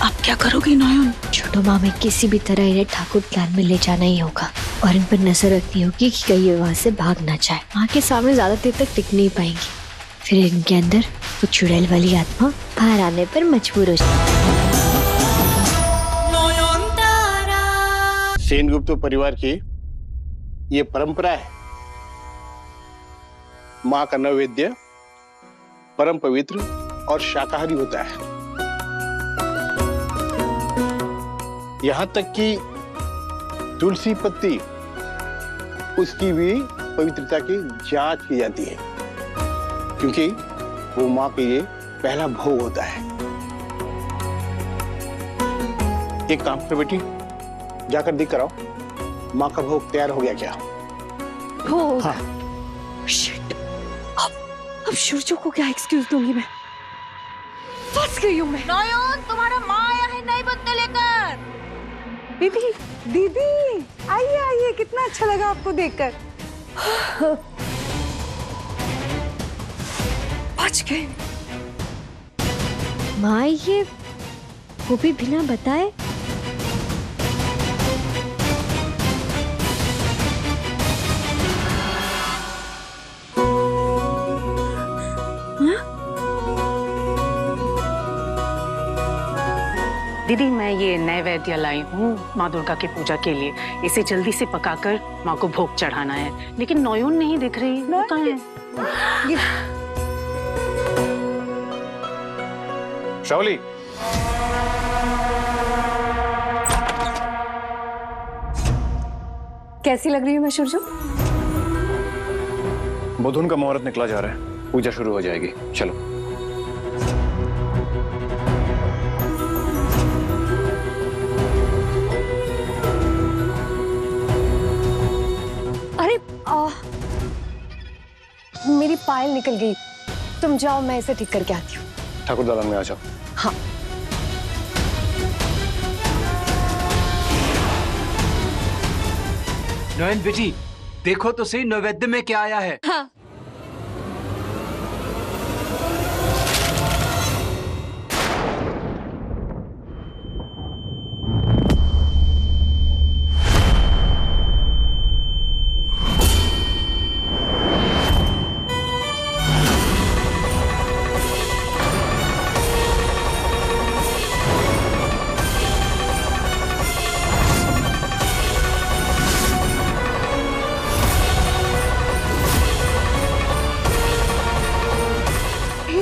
अब क्या करोगी नयन? छोटो माँ, में किसी भी तरह इन्हें ठाकुर क्लान में ले जाना ही होगा और इन पर नजर रखनी होगी कि कहीं ये वहाँ से भाग ना जाए। माँ के सामने ज्यादा देर तक टिक नहीं पाएंगी, फिर इनके अंदर वो चुड़ैल वाली आत्मा बाहर आने पर मजबूर हो जाए। सेनगुप्त परिवार की ये परंपरा है। माँ का नैवेद्य परम पवित्र और शाकाहारी होता है। यहां तक कि तुलसी पत्ती, उसकी भी पवित्रता की जांच की जाती है, क्योंकि वो माँ के लिए पहला भोग होता है। एक काम करो बेटी, जाकर देख कर आओ माँ का भोग तैयार हो गया क्या। भोग? हाँ। शिट, अब सूरज को क्या एक्सक्यूज दूंगी मैं? फंस गई हूँ मैं। नयन, तुम्हारा माँ आया है नई बत्ती लेकर। दीदी, दीदी आइए आइए, कितना अच्छा लगा आपको देखकर। बच गए। माँ, ये वो भी बिना बताए? दीदी, मैं ये नैवेद्य लाई हूँ माँ दुर्गा की पूजा के लिए। इसे जल्दी से पकाकर माँ को भोग चढ़ाना है, लेकिन नयन नहीं दिख रही। वो कहाँ है? शावली, कैसी लग रही है मैं सूरजो? बुधुन का मुहूर्त निकला जा रहा है, पूजा शुरू हो जाएगी। चलो। अरे मेरी पायल निकल गई, तुम जाओ, मैं इसे ठीक करके आती हूँ। ठाकुर दालान में आ जाओ। हाँ। नयन बेटी, देखो तो सही नैवेद्य में क्या आया है। हाँ।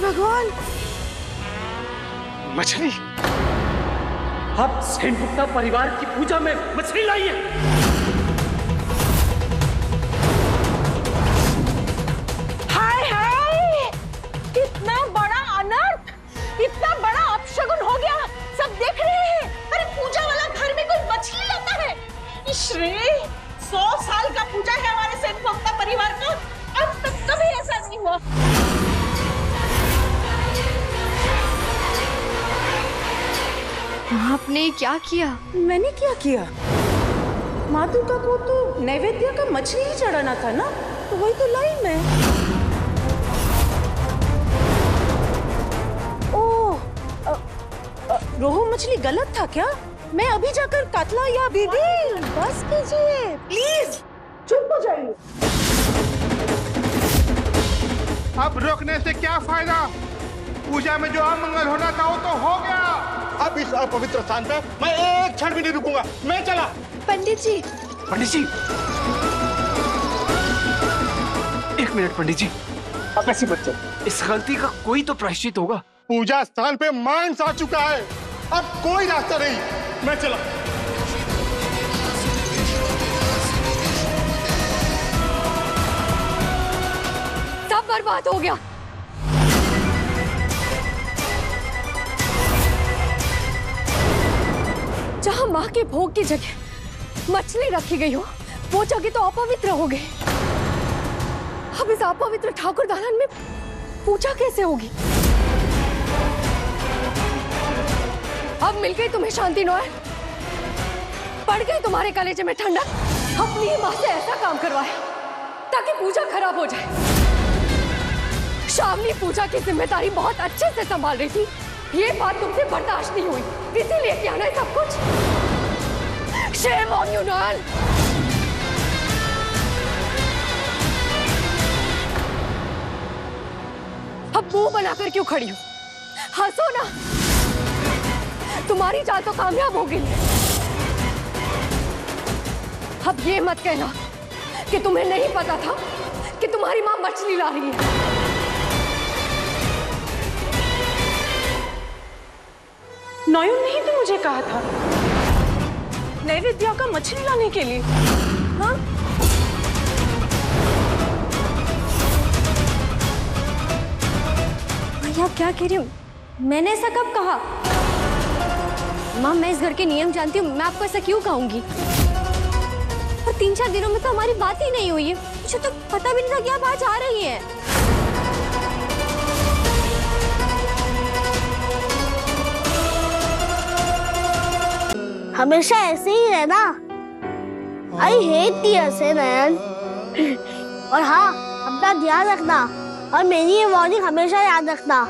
भगवान, मछली। आप सेनगुप्ता परिवार की पूजा में मछली लाई है। हाय हाय, इतना बड़ा अनर्थ, इतना बड़ा अपशगुन हो गया। सब देख रहे हैं। अरे पूजा वाला घर में कोई मछली लाता है? श्री 100 साल का पूजा है हमारे सेनगुप्ता परिवार का, अब तक कभी ऐसा नहीं हुआ। आपने क्या किया? मैंने क्या किया? माँ दुर्गा को तो नैवेद्य का मछली ही चढ़ाना था ना, तो वही तो लाई मैं। ओह, रोहू मछली गलत था क्या? मैं अभी जाकर कातला या दीदी बस कीजिए प्लीज, चुप हो जाइए। अब रोकने से क्या फायदा? पूजा में जो अमंगल होना था वो तो हो गया। अब इस अपवित्र स्थान पे मैं एक क्षण भी नहीं रुकूंगा। मैं चला। पंडित जी। पंडित जी, एक मिनट पंडित जी। अब ऐसी मत चल। इस गलती का कोई तो प्रायश्चित होगा। पूजा स्थान पे मांस आ चुका है, अब कोई रास्ता नहीं। मैं चला। सब बर्बाद हो गया। जहां माँ के भोग की जगह मछली रखी गई हो, वो जगह तो अपवित्र हो गई। अब इस अपवित्र ठाकुर दालान में पूजा कैसे होगी? अब मिल गई तुम्हें शांति नोएल, पड़ गई तुम्हारे कलेजे में ठंडक। अपनी माँ से ऐसा काम करवाया ताकि पूजा खराब हो जाए। शामली पूजा की जिम्मेदारी बहुत अच्छे से संभाल रही थी, ये बात तुमसे बर्दाश्त नहीं हुई। इसीलिए किया ना सब कुछ। Shame on you, Noyyal. अब मुंह बनाकर क्यों खड़ी हो? हंसो ना, तुम्हारी चाल तो कामयाब हो गई। अब ये मत कहना कि तुम्हें नहीं पता था कि तुम्हारी माँ मछली ला रही है। नॉयन ने ही तो मुझे कहा था नैवेद्या का मछली लाने के लिए। हाँ? भैया आप क्या कह रही हो? मैंने ऐसा कब कहा? माँ मैं इस घर के नियम जानती हूँ, मैं आपको ऐसा क्यों कहूंगी? और 3-4 दिनों में तो हमारी बात ही नहीं हुई है। मुझे तो पता भी नहीं था कि आप आज आ रही हैं। हमेशा ऐसे ही रहना। आई हेट टीयर्स है नयन। और हाँ, अपना ध्यान रखना और मेरी ये वार्निंग हमेशा याद रखना।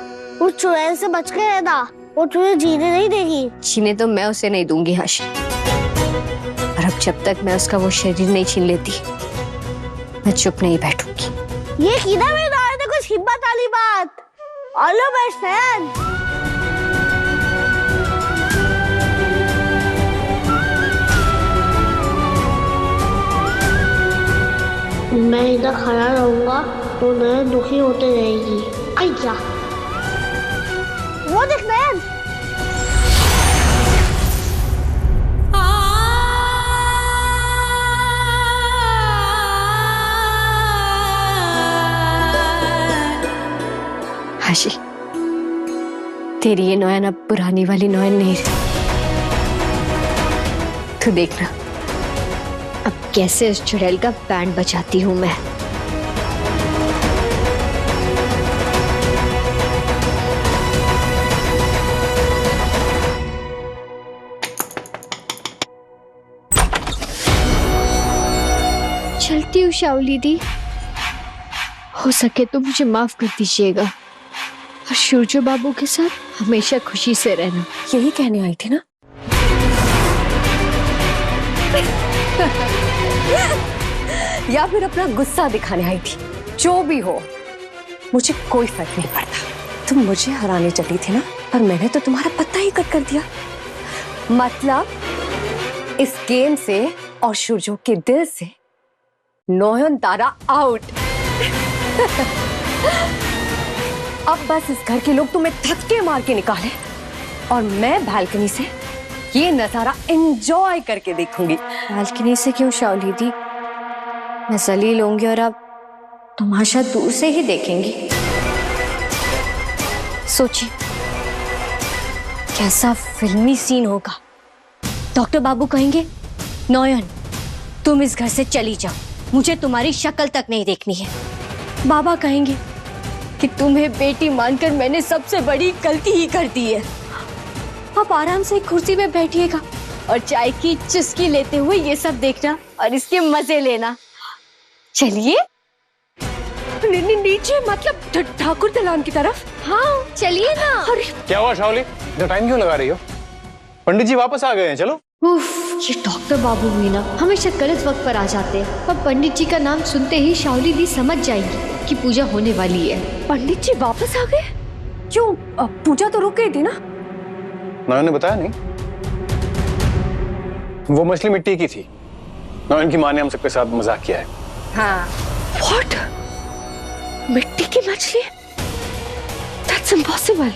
उस चुड़ैल से बच के रहना, वो तुम्हें जीने नहीं देगी। जीने तो मैं उसे नहीं दूंगी हाशी, और अब जब तक मैं उसका वो शरीर नहीं छीन लेती मैं चुप नहीं बैठूंगी। ये की ना मेरे द्वारा तो कुछ हिम्मत वाली बात। ऑल द बेस्ट नयन। मैं इधर खड़ा रहूंगा तो नयन दुखी होते रहेगी। आइया, वो देख नयन। हाशी, तेरी ये नयन अब पुरानी वाली नयन नहीं रही। तू देखना अब कैसे उस चुड़ैल का बैंड बजाती हूँ मैं। चलती हूँ शाओली दी, हो सके तो मुझे माफ कर दीजिएगा और सूरजो बाबू के साथ हमेशा खुशी से रहना। यही कहने आई थी ना? या फिर अपना गुस्सा दिखाने आई थी? जो भी हो मुझे कोई फर्क नहीं पड़ता। तुम मुझे हराने चली थी ना, पर मैंने तो तुम्हारा पत्ता ही कट कर दिया। मतलब इस गेम से और सूरजो के दिल से नोयन तारा आउट। अब बस इस घर के लोग तुम्हें धक्के मार के निकाले और मैं बालकनी से ये नजारा एंजॉय करके देखूंगी। बालकनी से क्यों शाओली दी, मैं जलील होंगी और अब तमाशा दूर से ही देखेंगी। सोचिए कैसा फिल्मी सीन होगा। डॉक्टर बाबू कहेंगे नोयन तुम इस घर से चली जाओ, मुझे तुम्हारी शक्ल तक नहीं देखनी है। बाबा कहेंगे कि तुम्हें बेटी मानकर मैंने सबसे बड़ी गलती ही कर दी है। आप आराम से कुर्सी में बैठिएगा और चाय की चुस्की लेते हुए ये सब देखना और इसके मजे लेना। चलिए नीचे, मतलब ठाकुर दलान की तरफ। हाँ चलिए ना। अरे क्या हुआ शाओली, इतना टाइम क्यों लगा रही हो? पंडित जी वापस आ गए हैं, चलो। उफ, ये डॉक्टर बाबू भी ना हमेशा गलत वक्त पर आ जाते हैं। पर पंडित जी का नाम सुनते ही शाओली दी समझ जाएंगी कि पूजा होने वाली है। पंडित जी वापस आ गए? क्यों, पूजा तो रुक गई थी ना? नॉयन ने बताया नहीं, वो मछली मिट्टी की थी। नॉयन की माँ ने हम सबके साथ मजाक किया है। हाँ। What? मिट्टी की मछली? That's impossible.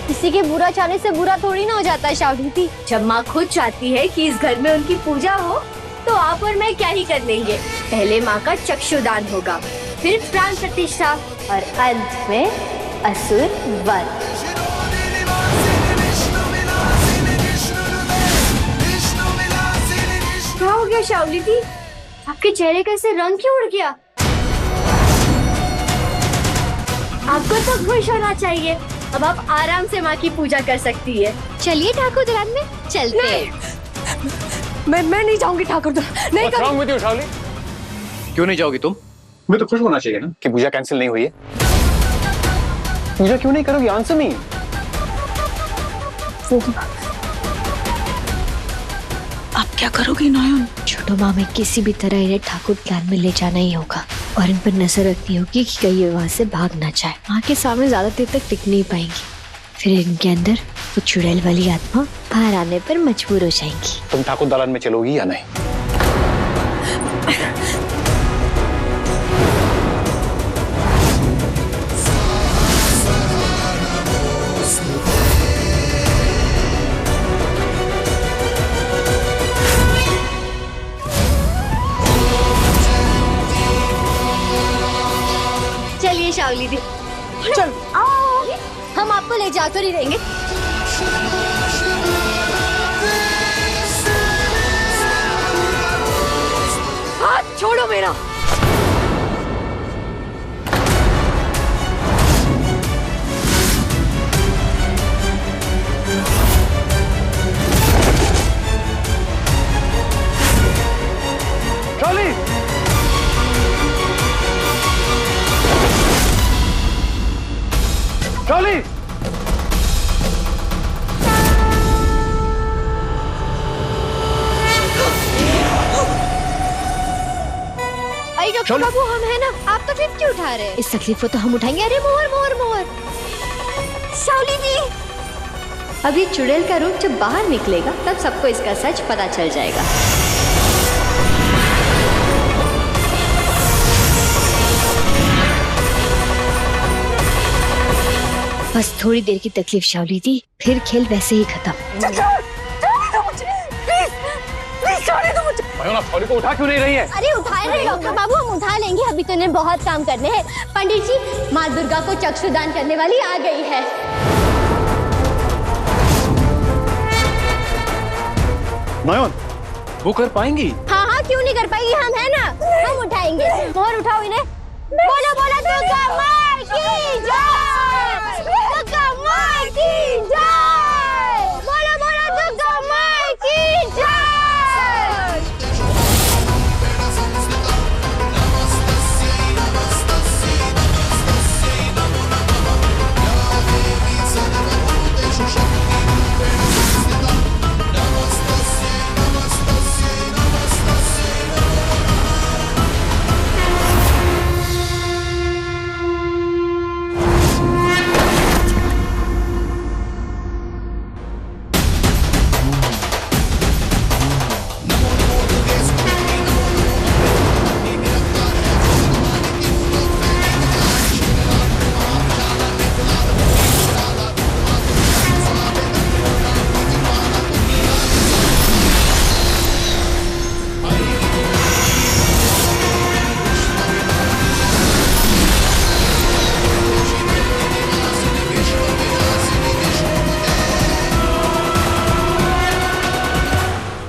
किसी के बुरा चाहने से बुरा थोड़ी ना हो जाता है शाओली दी। जब माँ खुद चाहती है कि इस घर में उनकी पूजा हो तो आप और मैं क्या ही कर लेंगे। पहले माँ का चक्षुदान होगा, फिर प्राण प्रतिष्ठा और अंत में असुर वध। क्या हो गया शाओली दी, आपके चेहरे का ऐसे रंग क्यों उड़ गया? आपको तो खुश होना चाहिए, अब आप आराम से माँ की पूजा कर सकती है। चलिए ठाकुर दलान में चलते हैं। मैं नहीं जाऊंगी ठाकुर दलान। नहीं What's wrong with you, शाओली? क्यों नहीं जाओगी तुम? मैं तो खुश होना चाहिए ना कि पूजा कैंसिल नहीं हुई है। पूजा क्यों नहीं करोगी? आंसर नहीं। अब क्या करोगी नयन? छोटो माँ में किसी भी तरह इन्हें ठाकुर क्लैन में ले जाना ही होगा और इन पर नजर रखनी होगी कि कहीं ये वहां से भाग ना जाए। माँ के सामने ज्यादा देर तक टिक नहीं पाएंगी, फिर इनके अंदर वो चुड़ैल वाली आत्मा बाहर आने पर मजबूर हो जाएंगी। तुम ठाकुर दालान में चलोगी या नहीं? चलिए शावली दी, चल आओ। हम आपको ले जाकर ही रहेंगे। हाथ छोड़ो मेरा। शावली! शावली! अरे डॉक्टर बाबू, हम है ना, आप तो फिर क्यों उठा रहे हैं? इस तकलीफ को तो हम उठाएंगे। अरे मोहर मोहर मोहर। शावली दी, अब ये चुड़ैल का रूप जब बाहर निकलेगा तब सबको इसका सच पता चल जाएगा। बस थोड़ी देर की तकलीफ शावली दी, फिर खेल वैसे ही खत्म। आप शावली को उठा क्यों नहीं रही है? अरे उठाए रहे डॉक्टर बाबू, हम उठा लेंगे। अभी तो इन्हें बहुत काम करने हैं। पंडित जी, माँ दुर्गा को चक्षुदान करने वाली आ गई है। नयन, वो कर पाएंगी? हाँ हाँ, क्यों नहीं कर पाएगी, हम है ना, हम उठाएंगे। मोहर उठाओ इन्हें। बोलो बोलो दुर्गा माँ की जय, दुर्गा माँ की जय।